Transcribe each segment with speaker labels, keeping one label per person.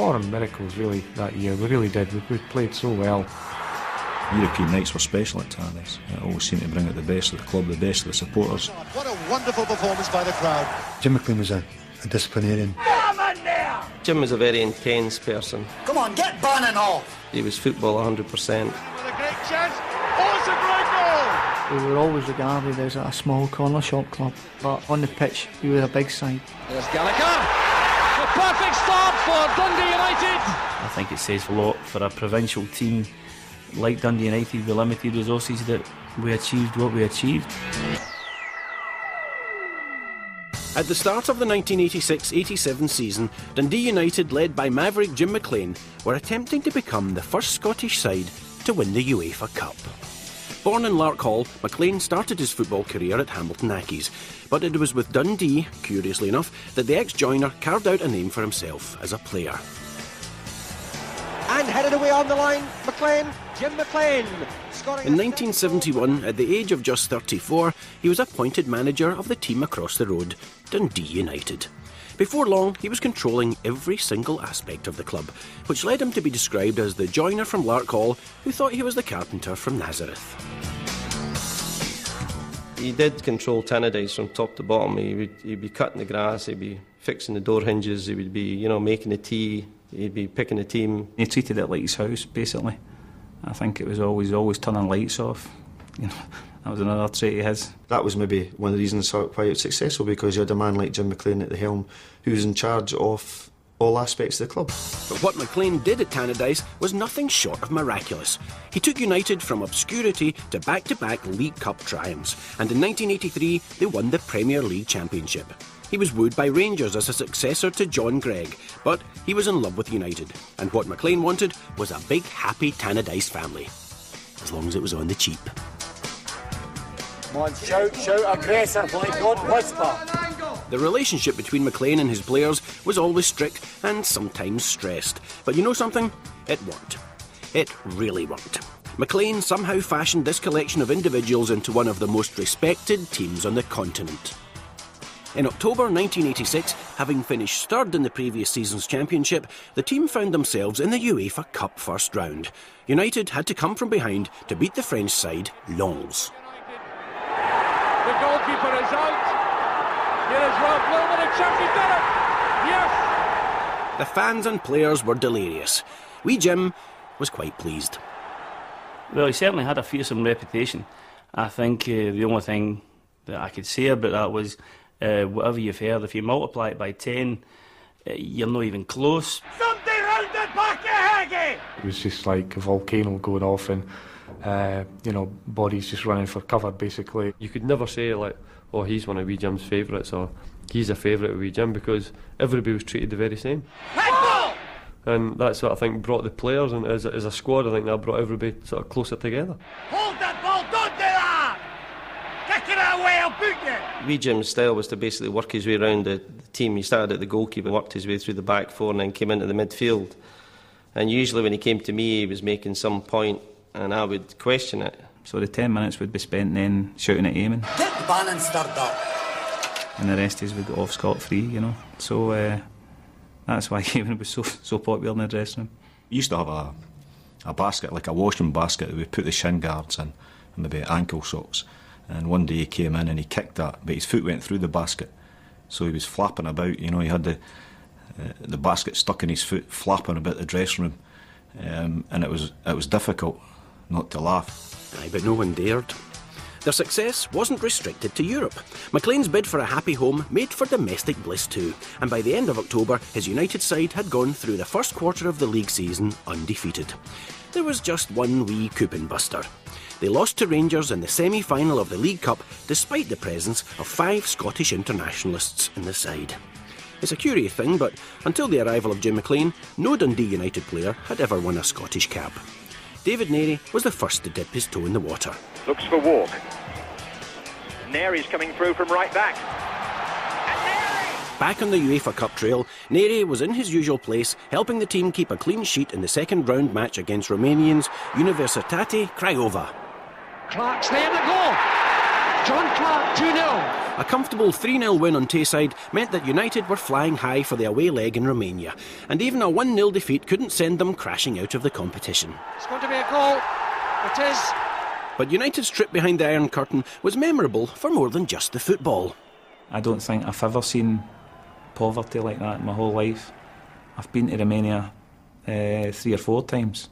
Speaker 1: performed miracles really that year. We really did. We played so well.
Speaker 2: European nights were special at Tannadice. It always seemed to bring out the best of the club, the best of the supporters.
Speaker 3: What a wonderful performance by the crowd.
Speaker 4: Jim McLean was a disciplinarian.
Speaker 5: Jim was a very intense person.
Speaker 3: Come on, get Bannon off.
Speaker 5: He was football 100%.
Speaker 3: With a great chance. Oh, it's a great goal.
Speaker 6: We were always regarded as a small corner shop club, but on the pitch we were a big side.
Speaker 3: There's Gallagher. The perfect start for Dundee United.
Speaker 7: I think it says a lot for a provincial team like Dundee United with limited resources that we achieved what we achieved.
Speaker 8: At the start of the 1986-87 season, Dundee United, led by maverick Jim McLean, were attempting to become the first Scottish side to win the UEFA Cup. Born in Larkhall, McLean started his football career at Hamilton Accies, but it was with Dundee, curiously enough, that the ex-joiner carved out a name for himself as a player.
Speaker 3: And headed away on the line, McLean, Jim McLean.
Speaker 8: In 1971, at the age of just 34, he was appointed manager of the team across the road, Dundee United. Before long, he was controlling every single aspect of the club, which led him to be described as the joiner from Larkhall who thought he was the carpenter from Nazareth.
Speaker 5: He did control Tannadice from top to bottom. He'd be cutting the grass, he'd be fixing the door hinges, he would be, making the tea, he'd be picking the team.
Speaker 7: He treated it like his house, basically. I think it was always turning lights off. That was another trait of his.
Speaker 9: That was maybe one of the reasons why it was successful, because you had a man like Jim McLean at the helm who was in charge of all aspects of the club.
Speaker 8: But what McLean did at Tannadice was nothing short of miraculous. He took United from obscurity to back-to-back League Cup triumphs, and in 1983 they won the Premier League Championship. He was wooed by Rangers as a successor to John Gregg, but he was in love with United, and what McLean wanted was a big, happy Tannadice family, as long as it was on the cheap.
Speaker 3: Come on, shout aggressively, don't whisper.
Speaker 8: The relationship between McLean and his players was always strict and sometimes stressed. But you know something? It worked. It really worked. McLean somehow fashioned this collection of individuals into one of the most respected teams on the continent. In October 1986, having finished third in the previous season's championship, the team found themselves in the UEFA Cup first round. United had to come from behind to beat the French side, Lens.
Speaker 3: The goalkeeper is out. Here is Rob Blumen, and Chelsea did it. Yes.
Speaker 8: The fans and players were delirious. Wee Jim was quite pleased.
Speaker 7: Well, he certainly had a fearsome reputation. I think the only thing that I could say about that was whatever you've heard, if you multiply it by 10, you're not even close.
Speaker 3: Something round the back of Haggy.
Speaker 1: It was just like a volcano going off and, bodies just running for cover, basically.
Speaker 10: You could never say, like, oh, he's one of Wee Jim's favourites, or he's a favourite of Wee Jim, because everybody was treated the very same. And that's what I think brought the players, and as a squad, I think that brought everybody sort of closer together.
Speaker 3: Hold that ball, don't do that! Kick it away, I'll boot you!
Speaker 5: Wee Jim's style was to basically work his way around the team. He started at the goalkeeper, worked his way through the back four, and then came into the midfield. And usually when he came to me, he was making some point, and I would question it.
Speaker 7: So the 10 minutes would be spent then shouting at Eamon.
Speaker 3: Get the Bannon stirred up.
Speaker 7: And the rest is would go off scot-free, So that's why Eamon was so popular in the dressing room.
Speaker 2: We used to have a basket, like a washing basket, that we put the shin guards in, and maybe ankle socks. And one day he came in and he kicked that, but his foot went through the basket. So he was flapping about, he had the basket stuck in his foot, flapping about the dressing room. And it was difficult not to laugh.
Speaker 8: Aye, but no one dared. Their success wasn't restricted to Europe. McLean's bid for a happy home made for domestic bliss too, and by the end of October, his United side had gone through the first quarter of the league season undefeated. There was just one wee coupon buster. They lost to Rangers in the semi-final of the League Cup, despite the presence of 5 Scottish internationalists in the side. It's a curious thing, but until the arrival of Jim McLean, no Dundee United player had ever won a Scottish cap. David Narey was the first to dip his toe in the water.
Speaker 11: Looks for Walk. Narey's coming through from right back.
Speaker 8: Back on the UEFA Cup trail, Narey was in his usual place, helping the team keep a clean sheet in the second round match against Romanians Universitate Craiova.
Speaker 3: Clark's there, the goal. John Clark 2-0.
Speaker 8: A comfortable 3-0 win on Tayside meant that United were flying high for the away leg in Romania, and even a 1-0 defeat couldn't send them crashing out of the competition.
Speaker 3: It's going to be a goal. It is.
Speaker 8: But United's trip behind the Iron Curtain was memorable for more than just the football.
Speaker 12: I don't think I've ever seen poverty like that in my whole life. I've been to Romania 3 or 4 times,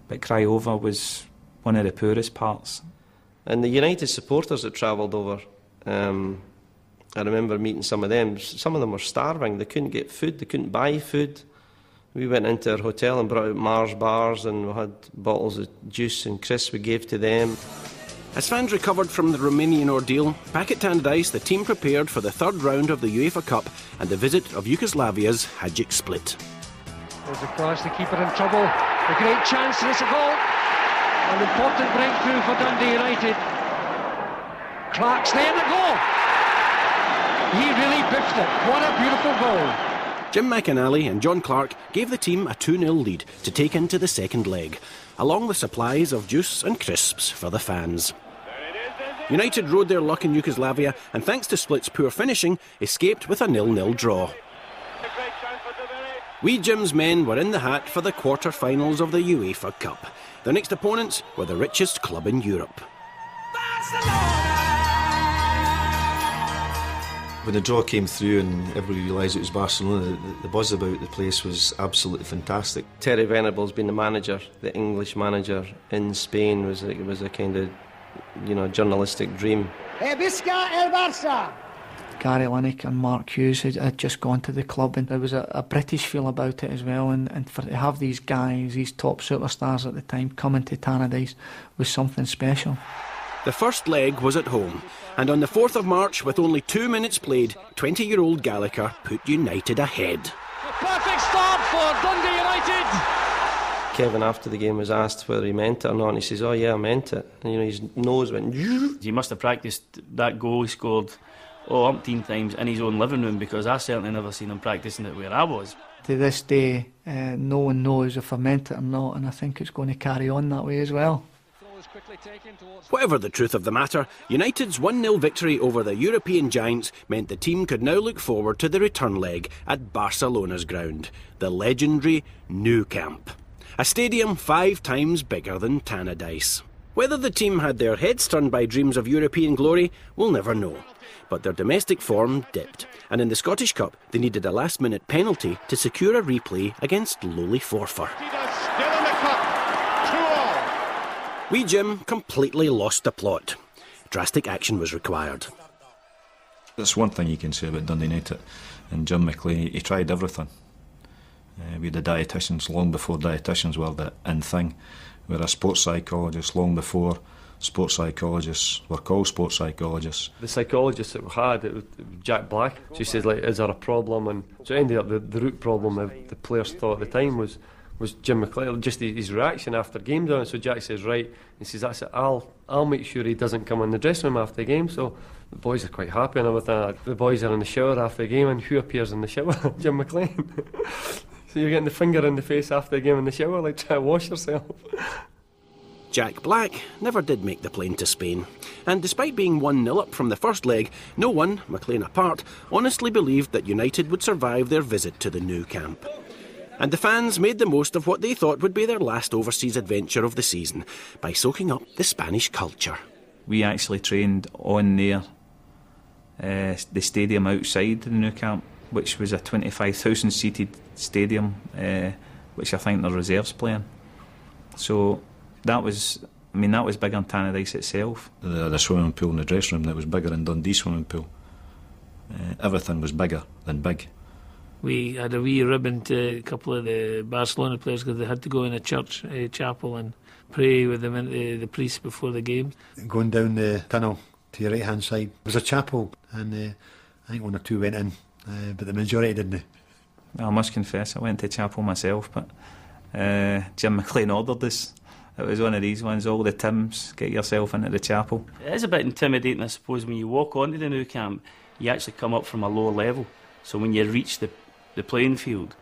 Speaker 12: but Craiova was one of the poorest parts.
Speaker 5: And the United supporters that travelled over, I remember meeting some of them. Some of them were starving. They couldn't get food. They couldn't buy food. We went into our hotel and brought out Mars bars, and we had bottles of juice and crisps we gave to them.
Speaker 8: As fans recovered from the Romanian ordeal, back at Tannadice, the team prepared for the third round of the UEFA Cup and the visit of Yugoslavia's Hajduk Split.
Speaker 3: There's a cross, the keeper in trouble. A great chance, and it's a goal. An important breakthrough for Dundee United. Clark's there, the goal. He really biffed it. What a beautiful goal.
Speaker 8: Jim McInally and John Clark gave the team a 2-0 lead to take into the second leg, along with supplies of juice and crisps for the fans. United rode their luck in Yugoslavia and, thanks to Split's poor finishing, escaped with a 0-0 draw. Wee Jim's men were in the hat for the quarter-finals of the UEFA Cup. Their next opponents were the richest club in Europe.
Speaker 9: When the draw came through and everybody realised it was Barcelona, the buzz about the place was absolutely fantastic.
Speaker 5: Terry Venables being the manager, the English manager in Spain, was a kind of, journalistic dream.
Speaker 3: Visca el Barça!
Speaker 6: Gary Lineker and Mark Hughes had just gone to the club, and there was a British feel about it as well, and for to have these guys, these top superstars at the time, coming to Tannadice was something special.
Speaker 8: The first leg was at home, and on the 4th of March, with only 2 minutes played, 20-year-old Gallagher put United ahead.
Speaker 3: Perfect start for Dundee United!
Speaker 5: Kevin, after the game, was asked whether he meant it or not, and he says, "Oh yeah, I meant it." And his nose went...
Speaker 7: He must have practised that goal he scored umpteen times in his own living room, because I certainly never seen him practising it where I was.
Speaker 6: To this day, no one knows if I meant it or not, and I think it's going to carry on that way as well.
Speaker 8: Whatever the truth of the matter, United's 1-0 victory over the European giants meant the team could now look forward to the return leg at Barcelona's ground, the legendary Nou Camp, a stadium 5 times bigger than Tannadice. Whether the team had their heads turned by dreams of European glory, we'll never know. But their domestic form dipped, and in the Scottish Cup they needed a last-minute penalty to secure a replay against lowly Forfar. Wee Jim completely lost the plot. Drastic action was required.
Speaker 2: That's one thing you can say about Dundee United. And Jim McLean, he tried everything. We had the dietitians long before dietitians were the in thing. We had a sports psychologist long before sports psychologists were called sports psychologists.
Speaker 10: The psychologist that we had, it was Jack Black. She said, is there a problem? And so it ended up the root problem that the players thought at the time was Jim McLean, just his reaction after games on it. So Jack says, right, he says, that's it, I'll make sure he doesn't come in the dressing room after the game. So the boys are quite happy and everything. The boys are in the shower after the game, and who appears in the shower? Jim McLean. So you're getting the finger in the face after the game in the shower, like try to wash yourself.
Speaker 8: Jack Black never did make the plane to Spain, and despite being 1-0 up from the first leg, no one, McLean apart, honestly believed that United would survive their visit to the Nou Camp. And the fans made the most of what they thought would be their last overseas adventure of the season by soaking up the Spanish culture.
Speaker 12: We actually trained on there, the stadium outside the Nou Camp, which was a 25,000 seated stadium, which I think the reserves playing. So that was bigger than Tannadice itself.
Speaker 2: The swimming pool in the dressing room that was bigger than Dundee swimming pool. Everything was bigger than big.
Speaker 13: We had a wee ribbon to a couple of the Barcelona players because they had to go in a church, a chapel, and pray with them into the priest before the game.
Speaker 4: Going down the tunnel to your right hand side was a chapel, and I think 1 or 2 went in, but the majority didn't.
Speaker 12: Well, I must confess, I went to chapel myself, but Jim McLean ordered us. It was one of these ones, all the Tims, get yourself into the chapel.
Speaker 7: It is a bit intimidating, I suppose, when you walk onto the Nou Camp. You actually come up from a lower level, so when you reach the playing field,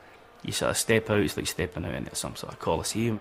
Speaker 7: you sort of step out, it's like stepping out into some sort of coliseum.